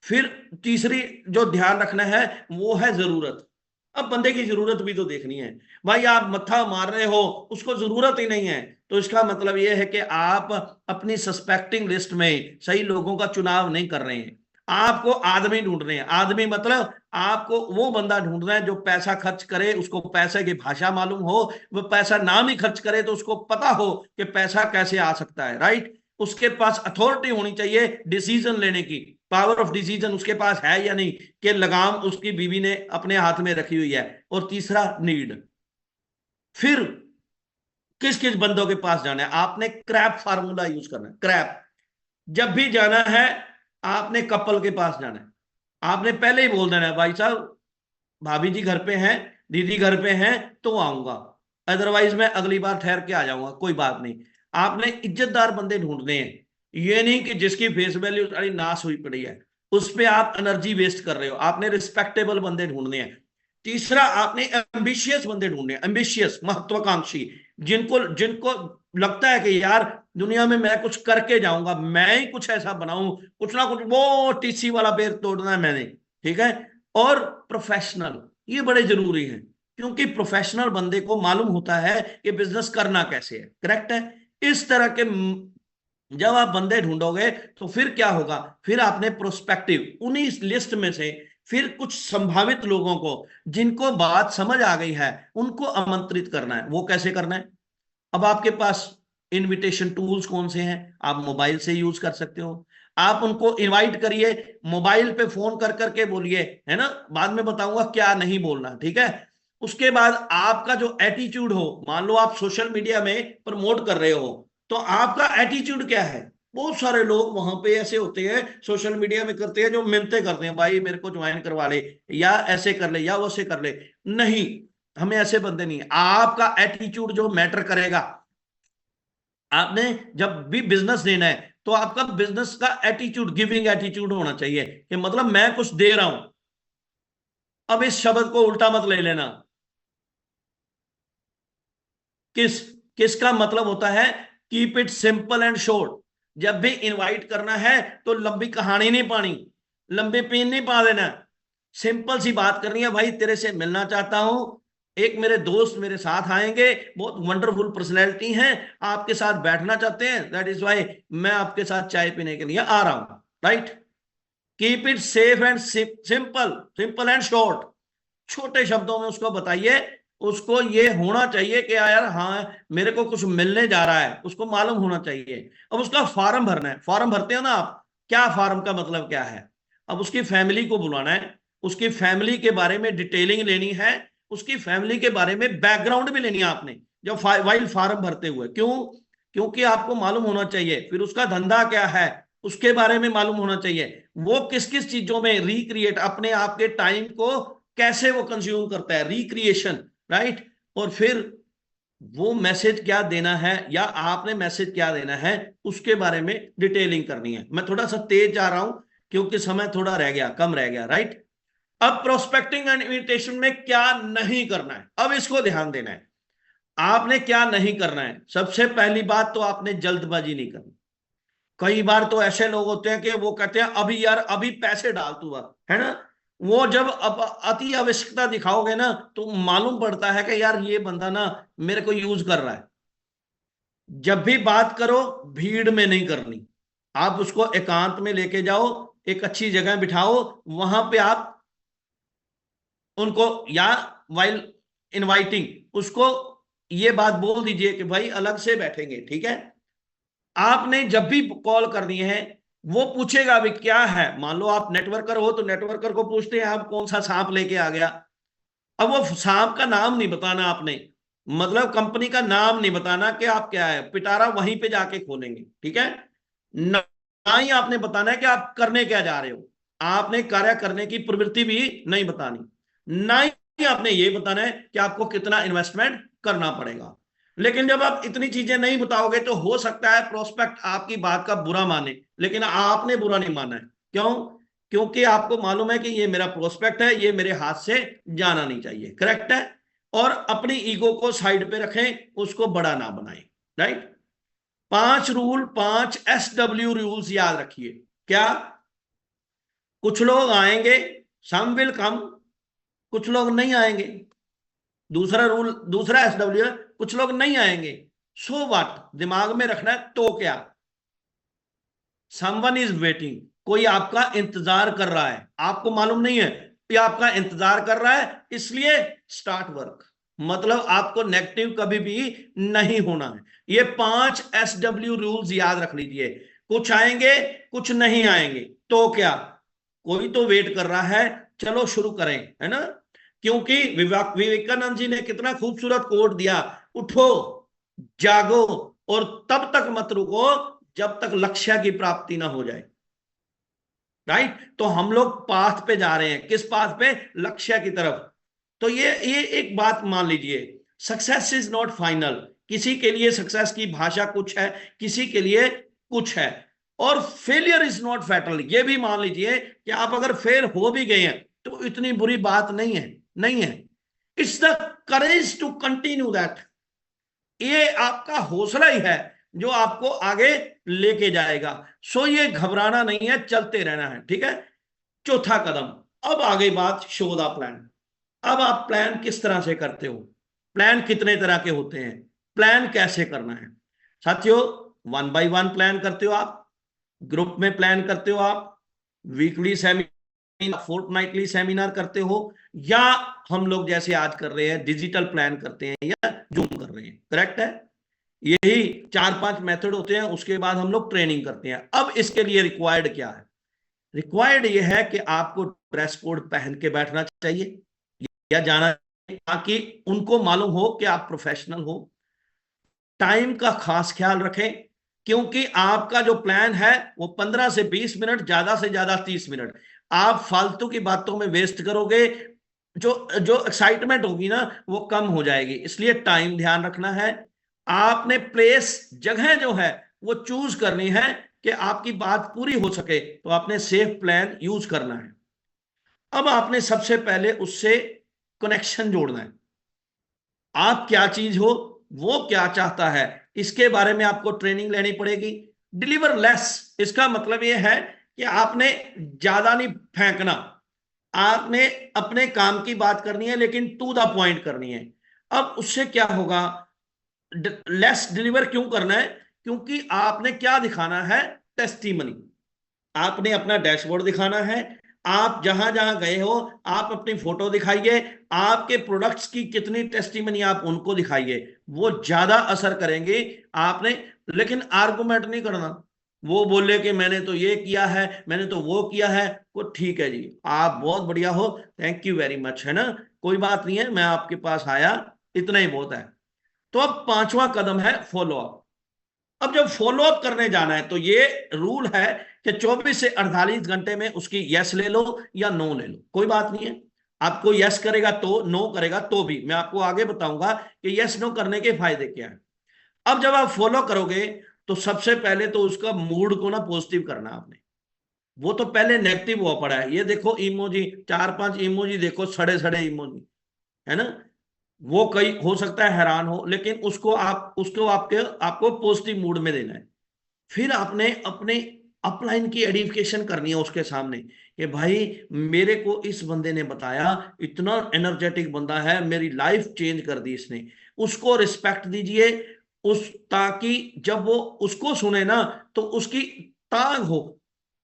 फिर तीसरी जो ध्यान रखना है वो है जरूरत। अब बंदे की जरूरत भी तो देखनी है। भाई आप मत्था मार रहे हो, उसको जरूरत ही नहीं है, तो इसका मतलब यह है कि आप अपनी सस्पेक्टिंग लिस्ट में सही लोगों का चुनाव नहीं कर रहे हैं। आपको आदमी ढूंढ रहे हैं। आदमी मतलब आपको वो बंदा ढूंढना है जो पैसा खर्च करे, उसको पैसे की भाषा मालूम हो, वो पैसा ना भी खर्च करे तो उसको पता हो कि पैसा कैसे आ सकता है। राइट? उसके पास अथॉरिटी होनी चाहिए डिसीजन लेने की। पावर ऑफ डिसीजन उसके पास है या नहीं, कि लगाम उसकी बीवी ने अपने हाथ में रखी हुई है। और तीसरा नीड। फिर किस किस बंदों के पास जाना है? आपने क्रैप फार्मूला यूज करना है। क्रैप। जब भी जाना है आपने कपल के पास जाना है। आपने पहले ही बोल देना है भाई साहब भाभी जी घर पे हैं, दीदी घर पे हैं तो आऊंगा, अदरवाइज मैं अगली बार ठहर के आ जाऊंगा, कोई बात नहीं। आपने इज्जतदार बंदे ढूंढने हैं। ये नहीं कि जिसकी फेस वैल्यू सारी नाश हुई पड़ी है, उस पर आप एनर्जी वेस्ट कर रहे हो। आपने रिस्पेक्टेबल बंदे ढूंढने हैं। तीसरा आपने एम्बिशियस बंदे ढूंढने हैं। एम्बिशियस, महत्वाकांक्षी, जिनको जिनको लगता है कि यार दुनिया में मैं कुछ करके जाऊंगा, मैं ही कुछ ऐसा बनाऊं, कुछ ना कुछ, वो टीसी वाला पेड़ तोड़ना है मैंने। ठीक है? और प्रोफेशनल, ये बड़े जरूरी हैं, क्योंकि प्रोफेशनल बंदे को मालूम होता है कि बिजनेस करना कैसे है। करेक्ट है? इस तरह के जब आप बंदे ढूंढोगे तो फिर क्या होगा? फिर आपने प्रोस्पेक्टिव उन्हीं लिस्ट में से फिर कुछ संभावित लोगों को, जिनको बात समझ आ गई है, उनको आमंत्रित करना है। वो कैसे करना है? अब आपके पास इनविटेशन टूल्स कौन से हैं? आप मोबाइल से यूज कर सकते हो। आप उनको इनवाइट करिए, मोबाइल पे फोन कर करके बोलिए, है ना? बाद में बताऊंगा क्या नहीं बोलना। ठीक है? उसके बाद आपका जो एटीट्यूड हो, मान लो आप सोशल मीडिया में प्रमोट कर रहे हो, तो आपका एटीट्यूड क्या है? बहुत सारे लोग वहां पे ऐसे होते हैं, सोशल मीडिया में करते हैं, जो मिलते करते हैं भाई मेरे को ज्वाइन करवा ले, या ऐसे कर ले, या वैसे कर ले। नहीं, हमें ऐसे बंदे नहीं। आपका एटीट्यूड जो मैटर करेगा। आपने जब भी बिजनेस देना है तो आपका बिजनेस का एटीट्यूड, गिविंग एटीट्यूड होना चाहिए, कि मतलब मैं कुछ दे रहा हूं। अब इस शब्द को उल्टा मत ले लेना। किस किसका मतलब होता है? Keep it simple and short. जब भी इनवाइट करना है तो लंबी कहानी नहीं पानी, लंबे पेन नहीं पा देना। सिंपल सी बात करनी है, भाई तेरे से मिलना चाहता हूं, एक मेरे दोस्त मेरे साथ आएंगे, बहुत वंडरफुल पर्सनैलिटी हैं, आपके साथ बैठना चाहते हैं, दैट इज वाई मैं आपके साथ चाय पीने के लिए आ रहा हूं। Right? Keep it safe and simple, simple and short. छोटे शब्दों में उसको बताइए। उसको ये होना चाहिए कि यार हाँ मेरे को कुछ मिलने जा रहा है, उसको मालूम होना चाहिए। अब उसका फॉर्म भरना है। फॉर्म भरते हो ना आप? क्या फॉर्म का मतलब क्या है? अब उसकी फैमिली को बुलाना है, उसकी फैमिली के बारे में डिटेलिंग लेनी है, उसकी फैमिली के बारे में बैकग्राउंड भी लेनी है आपने, जब वाइल फॉर्म भरते हुए। क्यों? क्योंकि आपको मालूम होना चाहिए फिर उसका धंधा क्या है, उसके बारे में मालूम होना चाहिए। वो किस किस चीजों में रिक्रिएट, अपने आप के टाइम को कैसे वो कंज्यूम करता है, रिक्रिएशन। राइट? और फिर वो मैसेज क्या देना है, या आपने मैसेज क्या देना है, उसके बारे में डिटेलिंग करनी है। मैं थोड़ा सा तेज जा रहा हूं क्योंकि समय थोड़ा रह गया, कम रह गया। राइट? अब प्रोस्पेक्टिंग एंड इन्विटेशन में क्या नहीं करना है, अब इसको ध्यान देना है। आपने क्या नहीं करना है? सबसे पहली बात तो आपने जल्दबाजी नहीं करनी। कई बार तो ऐसे लोग होते हैं कि वो कहते हैं अभी यार अभी पैसे डाल तू, है ना, वो जब अब अति आवश्यकता दिखाओगे ना, तो मालूम पड़ता है कि यार ये बंदा ना मेरे को यूज कर रहा है। जब भी बात करो, भीड़ में नहीं करनी। आप उसको एकांत में लेके जाओ, एक अच्छी जगह बिठाओ, वहां पे आप उनको, या वाइल इनवाइटिंग उसको ये बात बोल दीजिए कि भाई अलग से बैठेंगे, ठीक है। आपने जब भी कॉल करनी है, वो पूछेगा अभी क्या है। मान लो आप नेटवर्कर हो, तो नेटवर्कर को पूछते हैं आप कौन सा सांप लेके आ गया। अब वो सांप का नाम नहीं बताना आपने, मतलब कंपनी का नाम नहीं बताना कि आप क्या है, पिटारा वहीं पे जाके खोलेंगे, ठीक है। ना ना ही आपने बताना है कि आप करने क्या जा रहे हो। आपने कार्य करने की प्रवृत्ति भी नहीं बतानी। ना ही आपने ये बताना है कि आपको कितना इन्वेस्टमेंट करना पड़ेगा। लेकिन जब आप इतनी चीजें नहीं बताओगे, तो हो सकता है प्रोस्पेक्ट आपकी बात का बुरा माने, लेकिन आपने बुरा नहीं माना है। क्यों? क्योंकि आपको मालूम है कि ये मेरा प्रोस्पेक्ट है, ये मेरे हाथ से जाना नहीं चाहिए, करेक्ट है। और अपनी ईगो को साइड पे रखें, उसको बड़ा ना बनाएं। राइट। 5 रूल, 5 SW रूल्स याद रखिए। क्या? कुछ लोग आएंगे, सम विल कम, कुछ लोग नहीं आएंगे। दूसरा रूल, दूसरा SW है, कुछ लोग नहीं आएंगे, सो व्हाट, दिमाग में रखना है तो क्या। समवन इज वेटिंग, कोई आपका इंतजार कर रहा है, आपको मालूम नहीं है कि आपका इंतजार कर रहा है, इसलिए स्टार्ट वर्क। मतलब आपको नेगेटिव कभी भी नहीं होना है। ये 5 SW रूल्स याद रख लीजिए। कुछ आएंगे, कुछ नहीं आएंगे, तो क्या, कोई तो वेट कर रहा है, चलो शुरू करें, है ना। क्योंकि विवेकानंद जी ने कितना खूबसूरत कोट दिया, उठो, जागो, और तब तक मत रुको जब तक लक्ष्य की प्राप्ति ना हो जाए। राइट। तो हम लोग पाथ पे जा रहे हैं, किस पाथ पे? लक्ष्य की तरफ। तो ये एक बात मान लीजिए, सक्सेस इज नॉट फाइनल। किसी के लिए सक्सेस की भाषा कुछ है, किसी के लिए कुछ है। और फेलियर इज नॉट फैटल, ये भी मान लीजिए कि आप अगर फेल हो भी गए हैं, तो इतनी बुरी बात नहीं है, नहीं है। It's the courage to continue that. ये आपका हौसला ही है जो आपको आगे लेके जाएगा। सो ये घबराना नहीं है, चलते रहना है, ठीक है। चौथा कदम, अब आ गई बात शो द प्लान। अब आप प्लान किस तरह से करते हो? प्लान कितने तरह के होते हैं? प्लान कैसे करना है? साथियों, 1 बाय 1 प्लान करते हो आप, ग्रुप में प्लान करते हो आप, वीकली सेमिनार, फोर्टनाइटली सेमिनार करते हो, या हम लोग जैसे आज कर रहे हैं डिजिटल प्लान करते हैं, या जूम कर रहे हैं, करेक्ट है। यही 4-5 मेथड होते हैं, उसके बाद हम लोग ट्रेनिंग करते हैं। अब इसके लिए रिक्वायर्ड क्या है? रिक्वायर्ड ये है कि आपको ड्रेस कोड पहन के बैठना चाहिए या जाना चाहिए, ताकि उनको मालूम हो कि आप प्रोफेशनल हो। टाइम का खास ख्याल रखें, क्योंकि आपका जो प्लान है वो 15 से 20 मिनट, ज्यादा से ज्यादा 30 मिनट आप फालतू की बातों में वेस्ट करोगे। जो जो एक्साइटमेंट होगी ना, वो कम हो जाएगी। इसलिए टाइम ध्यान रखना है। आपने प्लेस, जगह जो है वो चूज करनी है कि आपकी बात पूरी हो सके, तो आपने सेफ प्लान यूज करना है। अब आपने सबसे पहले उससे कनेक्शन जोड़ना है। आप क्या चीज हो, वो क्या चाहता है, इसके बारे में आपको ट्रेनिंग लेनी पड़ेगी। डिलीवर लेस, इसका मतलब ये है कि आपने ज्यादा नहीं फेंकना। आपने अपने काम की बात करनी है, लेकिन टू द पॉइंट करनी है। अब उससे क्या होगा? लेस डिलीवर क्यों करना है? क्योंकि आपने क्या दिखाना है? टेस्टिमनी। आपने अपना डैशबोर्ड दिखाना है। आप जहां जहां गए हो, आप अपनी फोटो दिखाइए। आपके प्रोडक्ट्स की कितनी टेस्टिमनी आप उनको दिखाइए, वो ज्यादा असर करेंगे। आपने, लेकिन आर्गुमेंट नहीं करना। वो बोले कि मैंने तो ये किया है, मैंने तो वो किया है, वो ठीक है जी, आप बहुत बढ़िया हो, थैंक यू वेरी मच, है ना, कोई बात नहीं है, मैं आपके पास आया, इतना ही बहुत है। तो अब पांचवा कदम है फॉलो अप। अब जब फॉलो अप करने जाना है, तो ये रूल है कि 24 से 48 घंटे में उसकी यस ले लो या नो ले लो, कोई बात नहीं है। आपको यस करेगा तो, नो करेगा तो भी, मैं आपको आगे बताऊंगा कि यस नो करने के फायदे क्या है। अब जब आप फॉलो करोगे, तो सबसे पहले तो उसका मूड को ना पॉजिटिव करना आपने। वो तो पहले नेगेटिव हुआ पड़ा है, ये देखो इमोजी, 4-5 इमोजी देखो, सड़े सड़े इमोजी, है ना। वो कई हो सकता है हैरान हो, लेकिन उसको आपके आपको पॉजिटिव मूड में देना है। फिर आपने अपने अपलाइन की एडिफिकेशन करनी है उसके सामने कि भाई मेरे को इस बंदे ने बताया, इतना एनर्जेटिक बंदा है, मेरी लाइफ चेंज कर दी इसने, उसको रिस्पेक्ट दीजिए। उस ताकि जब वो उसको सुने ना तो उसकी तांग हो,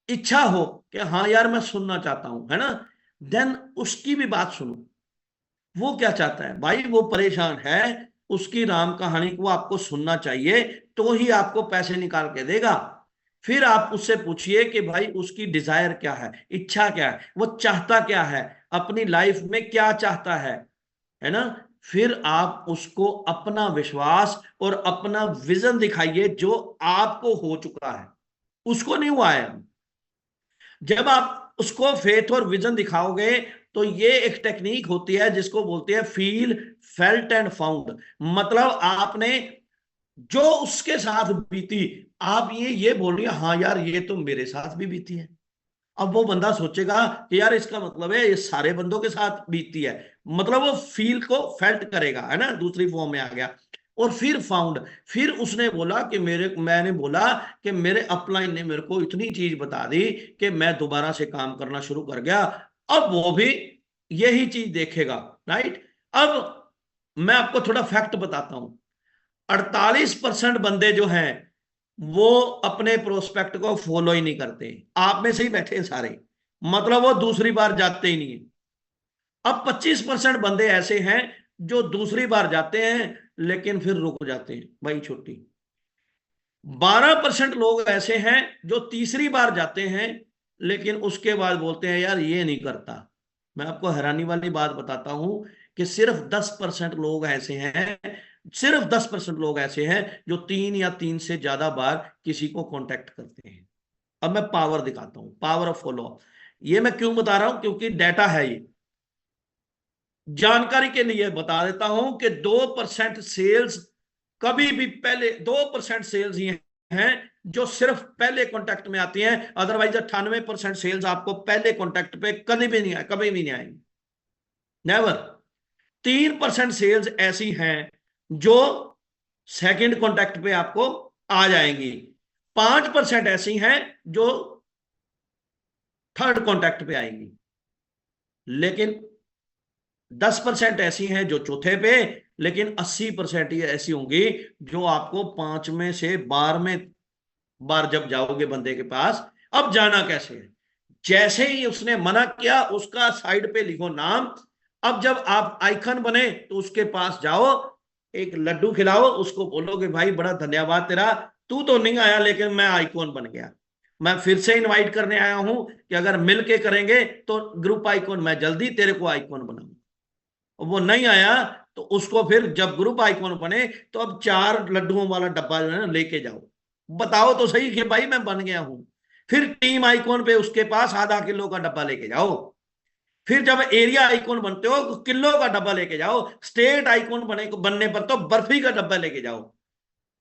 इच्छा हो कि हाँ यार मैं सुनना चाहता हूं, है ना। देन उसकी भी बात सुनो। वो क्या चाहता है भाई, वो परेशान है, उसकी राम कहानी को आपको सुनना चाहिए, तो ही आपको पैसे निकाल के देगा। फिर आप उससे पूछिए कि भाई उसकी डिजायर क्या है, इच्छा क्या है, वो चाहता क्या है, अपनी लाइफ में क्या चाहता है ना। फिर आप उसको अपना विश्वास और अपना विजन दिखाइए जो आपको हो चुका है, उसको नहीं हुआ है। जब आप उसको फेथ और विजन दिखाओगे तो ये एक टेक्निक होती है जिसको बोलते हैं फील, फेल्ट एंड फाउंड। मतलब आपने जो उसके साथ बीती, आप ये बोल रही है हाँ यार ये तो मेरे साथ भी बीती है। अब वो बंदा सोचेगा कि यार इसका मतलब है ये सारे बंदों के साथ बीतती है, मतलब वो फील को फेल्ट करेगा, है ना, दूसरी फॉर्म में आ गया। और फिर फाउंड, फिर उसने बोला कि मैंने बोला कि मेरे अपलाइन ने मेरे को इतनी चीज बता दी कि मैं दोबारा से काम करना शुरू कर गया। अब वो भी यही चीज देखेगा, राइट। अब मैं आपको थोड़ा फैक्ट बताता हूं। 48% बंदे जो हैं वो अपने प्रोस्पेक्ट को फॉलो ही नहीं करते। आप में से ही बैठे हैं सारे, मतलब वो दूसरी बार जाते ही नहीं है। अब 25% बंदे ऐसे हैं जो दूसरी बार जाते हैं लेकिन फिर रुक जाते हैं, भाई छुट्टी। 12% लोग ऐसे हैं जो तीसरी बार जाते हैं लेकिन उसके बाद बोलते हैं यार ये नहीं करता। मैं आपको हैरानी वाली बात बताता हूं कि सिर्फ 10% लोग ऐसे हैं, सिर्फ 10% लोग ऐसे हैं जो 3 या 3 से ज्यादा बार किसी को कांटेक्ट करते हैं। अब मैं पावर दिखाता हूं, पावर ऑफ फॉलो। ये मैं क्यों बता रहा हूं, क्योंकि डाटा है ये। जानकारी के लिए बता देता हूं कि 2% सेल्स कभी भी, पहले 2% सेल्स ही हैं जो सिर्फ पहले कॉन्टेक्ट में आती हैं। अदरवाइज 98% सेल्स आपको पहले कॉन्टेक्ट पे कभी भी नहीं आए, कभी भी नहीं आएंगी, नेवर। 3% सेल्स ऐसी हैं जो सेकंड कॉन्टेक्ट पे आपको आ जाएंगी। 5% ऐसी हैं जो थर्ड कॉन्टेक्ट पे आएंगी। लेकिन 10% ऐसी हैं जो चौथे पे, लेकिन 80% ही ऐसी होंगी जो आपको 5 में से 12 में बार जब जाओगे बंदे के पास। अब जाना कैसे है, जैसे ही उसने मना किया उसका साइड पे लिखो नाम। अब जब आप आइकन बने तो उसके पास जाओ, एक लड्डू खिलाओ, उसको बोलो कि भाई बड़ा धन्यवाद तेरा, तू तो नहीं आया लेकिन मैं आइकॉन बन गया। मैं फिर से इनवाइट करने आया हूं कि अगर मिलके करेंगे तो ग्रुप आइकॉन मैं जल्दी तेरे को आइकॉन बनाऊंगा। वो नहीं आया तो उसको फिर जब ग्रुप आइकॉन बने तो अब 4 लड्डुओं वाला डब्बा जो है ना लेके जाओ, बताओ तो सही कि भाई मैं बन गया हूं। फिर टीम आइकॉन पे उसके पास आधा किलो का डब्बा लेके जाओ। फिर जब एरिया आइकॉन बनते हो तो किलो का डब्बा लेके जाओ। स्टेट आइकॉन बनने पर तो बर्फी का डब्बा लेके जाओ।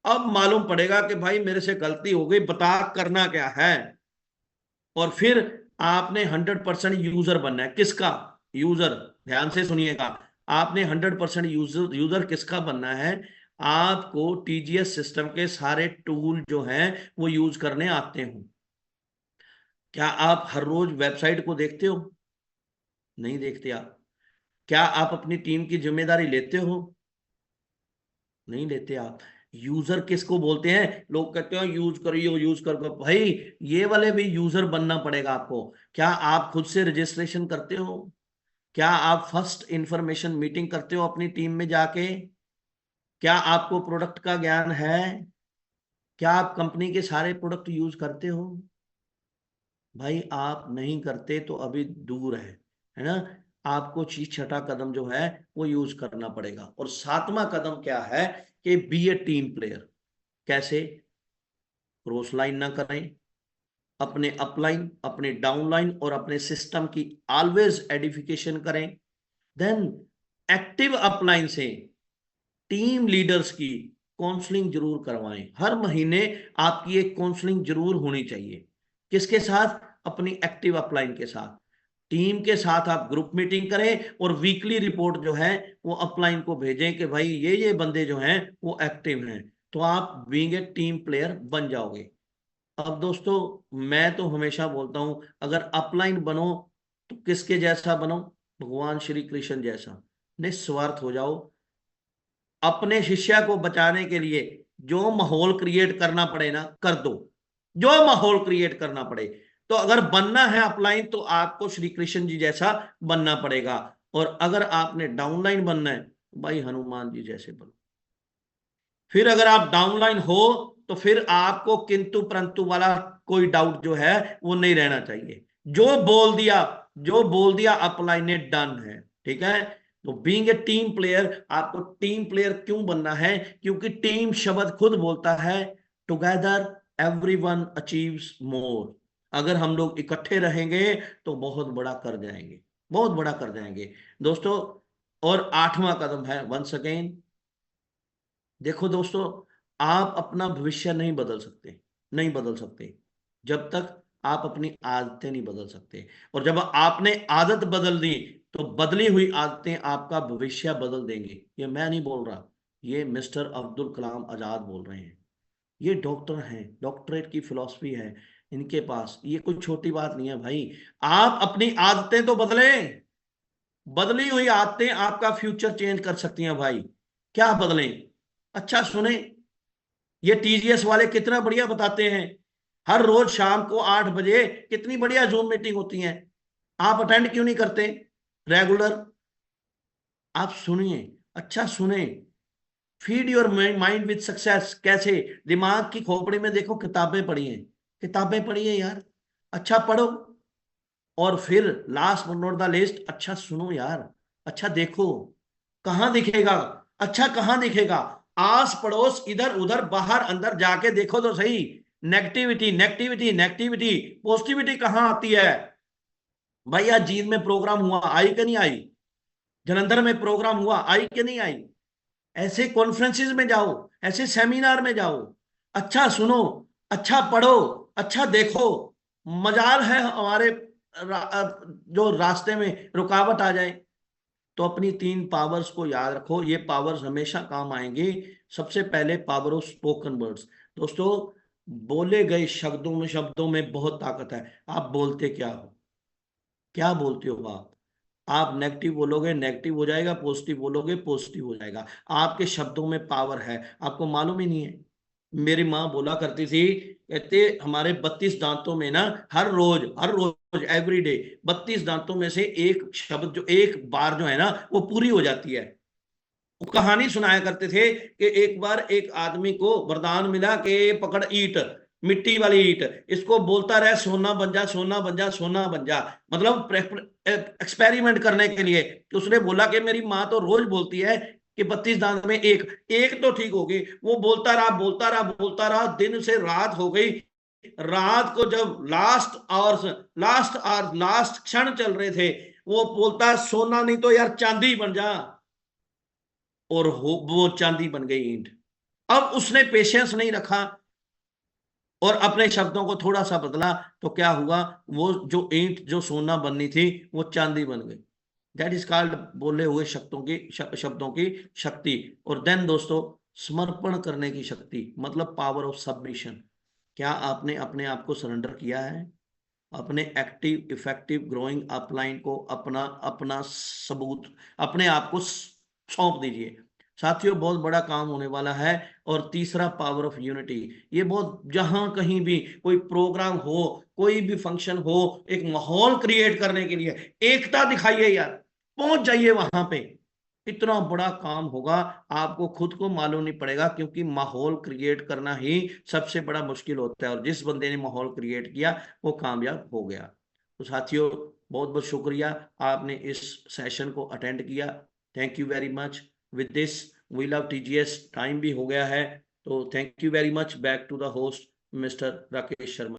अब मालूम पड़ेगा कि भाई मेरे से गलती हो गई, बता करना क्या है। और फिर आपने 100% यूजर बनना है। किसका यूजर, ध्यान से सुनिएगा। आपने 100% यूजर यूजर किसका बनना है, आपको टीजीएस सिस्टम के सारे टूल जो हैं वो यूज करने आते हो। क्या आप हर रोज वेबसाइट को देखते हो? नहीं देखते आप। क्या आप अपनी टीम की जिम्मेदारी लेते हो? नहीं लेते आप। यूजर किसको बोलते हैं, लोग कहते हैं यूज करियो यूज कर, भाई ये वाले भी यूजर बनना पड़ेगा आपको। क्या आप खुद से रजिस्ट्रेशन करते हो? क्या आप फर्स्ट इंफॉर्मेशन मीटिंग करते हो अपनी टीम में जाके? क्या आपको प्रोडक्ट का ज्ञान है? क्या आप कंपनी के सारे प्रोडक्ट यूज करते हो? भाई आप नहीं करते तो अभी दूर है ना। आपको चीज छठा कदम जो है वो यूज करना पड़ेगा। और सातवां कदम क्या है कि बी ए टीम प्लेयर। कैसे? क्रॉस लाइन ना करें, अपने अपलाइन, अपने डाउनलाइन और अपने सिस्टम की ऑलवेज एडिफिकेशन करें। देन एक्टिव अपलाइन से टीम लीडर्स की काउंसलिंग जरूर करवाएं। हर महीने आपकी एक काउंसलिंग जरूर होनी चाहिए। किसके साथ? अपनी एक्टिव अपलाइन के साथ। टीम के साथ आप ग्रुप मीटिंग करें और वीकली रिपोर्ट जो है वो अपलाइन को भेजें कि भाई ये बंदे जो हैं वो एक्टिव हैं। तो आप बीइंग ए टीम प्लेयर बन जाओगे। अब दोस्तों मैं तो हमेशा बोलता हूं, अगर अपलाइन बनो तो किसके जैसा बनो? भगवान श्री कृष्ण जैसा। निस्वार्थ हो जाओ। अपने शिष्य को बचाने के लिए जो माहौल क्रिएट करना पड़े ना कर दो, जो माहौल क्रिएट करना पड़े। तो अगर बनना है अपलाइन तो आपको श्री कृष्ण जी जैसा बनना पड़ेगा, और अगर आपने डाउनलाइन बनना है भाई हनुमान जी जैसे बनो। फिर अगर आप डाउनलाइन हो तो फिर आपको किंतु परंतु वाला कोई डाउट जो है वो नहीं रहना चाहिए। जो बोल दिया, जो बोल दिया अपलाइन ने, डन है। ठीक है। तो बीइंग ए टीम प्लेयर, आपको टीम प्लेयर क्यों बनना है? क्योंकि टीम शब्द खुद बोलता है टुगेदर एवरीवन अचीव्स मोर। अगर हम लोग इकट्ठे रहेंगे तो बहुत बड़ा कर जाएंगे, बहुत बड़ा कर जाएंगे दोस्तों। और आठवां कदम है, वंस अगेन, देखो दोस्तों, आप अपना भविष्य नहीं बदल सकते, नहीं बदल सकते जब तक आप अपनी आदतें नहीं बदल सकते। और जब आपने आदत बदल दी तो बदली हुई आदतें आपका भविष्य बदल देंगे। ये मैं नहीं बोल रहा, ये मिस्टर अब्दुल कलाम आजाद बोल रहे हैं। ये डॉक्टर हैं, डॉक्टरेट की फिलॉसफी है इनके पास। ये कोई छोटी बात नहीं है भाई। आप अपनी आदतें तो बदलें। बदली हुई आदतें आपका फ्यूचर चेंज कर सकती हैं भाई। क्या बदलें? अच्छा सुने, ये टीजीएस वाले कितना बढ़िया बताते हैं। हर रोज शाम को 8 बजे कितनी बढ़िया जूम मीटिंग होती है। आप अटेंड क्यों नहीं करते रेगुलर? आप सुनिए, अच्छा सुने। Feed your mind with success. कैसे? दिमाग की खोपड़ी में देखो किताबें पढ़ी हैं, किताबें पढ़ी है यार, अच्छा पढ़ो। और फिर last but not the list, अच्छा सुनो यार, अच्छा देखो। कहां दिखेगा? अच्छा कहां दिखेगा? आस पड़ोस, इधर उधर, बाहर अंदर जाके देखो तो सही। नेगेटिविटी नेगेटिविटी नेगेटिविटी, पॉजिटिविटी कहां आती है? भाई आज जींद में प्रोग्राम हुआ, आई कि नहीं आई? जलंधर में प्रोग्राम हुआ, आई कि नहीं आई? ऐसे कॉन्फ्रेंसिस में जाओ, ऐसे सेमिनार में जाओ, अच्छा सुनो, अच्छा पढ़ो, अच्छा देखो। मजाल है हमारे जो रास्ते में रुकावट आ जाए। तो अपनी 3 पावर्स को याद रखो, ये पावर्स हमेशा काम आएंगी। सबसे पहले पावर ऑफ स्पोकन वर्ड्स। दोस्तों, बोले गए शब्दों में बहुत ताकत है। आप बोलते क्या हो? क्या बोलते हो आप नेगेटिव बोलोगे नेगेटिव हो जाएगा, पॉजिटिव बोलोगे पॉजिटिव हो जाएगा। आपके शब्दों में पावर है, आपको मालूम ही नहीं है। मेरी माँ बोला करती थी, कहते हमारे 32 दांतों में ना, हर रोज एवरी डे 32 दांतों में से एक शब्द, जो एक बार जो है ना वो पूरी हो जाती है। वो कहानी सुनाया करते थे कि एक बार एक आदमी को वरदान मिला कि पकड़ ईंट, मिट्टी वाली ईंट, इसको बोलता रहे सोना बन जा, सोना बन जा, सोना बन जा। मतलब एक्सपेरिमेंट करने के लिए। तो उसने बोला कि मेरी माँ तो रोज बोलती है कि 32 दांत में एक, एक तो ठीक होगी। वो बोलता रहा बोलता रहा बोलता रहा, दिन से रात हो गई। रात को जब लास्ट क्षण चल रहे थे, वो बोलता सोना नहीं तो यार चांदी बन जा। और वो चांदी बन गई ईंट। अब उसने पेशेंस नहीं रखा और अपने शब्दों को थोड़ा सा बदला, तो क्या हुआ? वो जो ईंट जो सोना बननी थी वो चांदी बन गई। दैट इज कॉल्ड बोले हुए शब्दों की शक्ति। और देन दोस्तों, समर्पण करने की शक्ति, मतलब पावर ऑफ सबमिशन। क्या आपने अपने आप को सरेंडर किया है? अपने एक्टिव इफेक्टिव ग्रोइंग अपलाइन को अपना अपना सबूत अपने आप को सौंप दीजिए। साथियों, बहुत बड़ा काम होने वाला है। और तीसरा, पावर ऑफ यूनिटी। ये बहुत, जहां कहीं भी कोई प्रोग्राम हो, कोई भी फंक्शन हो, एक माहौल क्रिएट करने के लिए एकता दिखाइए यार, पहुंच जाइए वहां पे। इतना बड़ा काम होगा, आपको खुद को मालूम नहीं पड़ेगा, क्योंकि माहौल क्रिएट करना ही सबसे बड़ा मुश्किल होता है। और जिस बंदे ने माहौल क्रिएट किया वो कामयाब हो गया। तो साथियों, बहुत बहुत शुक्रिया, आपने इस सेशन को अटेंड किया। Thank you very much. With this we love TGS, time भी हो गया है। तो thank you very much. Back to the host mister Rakesh Sharma.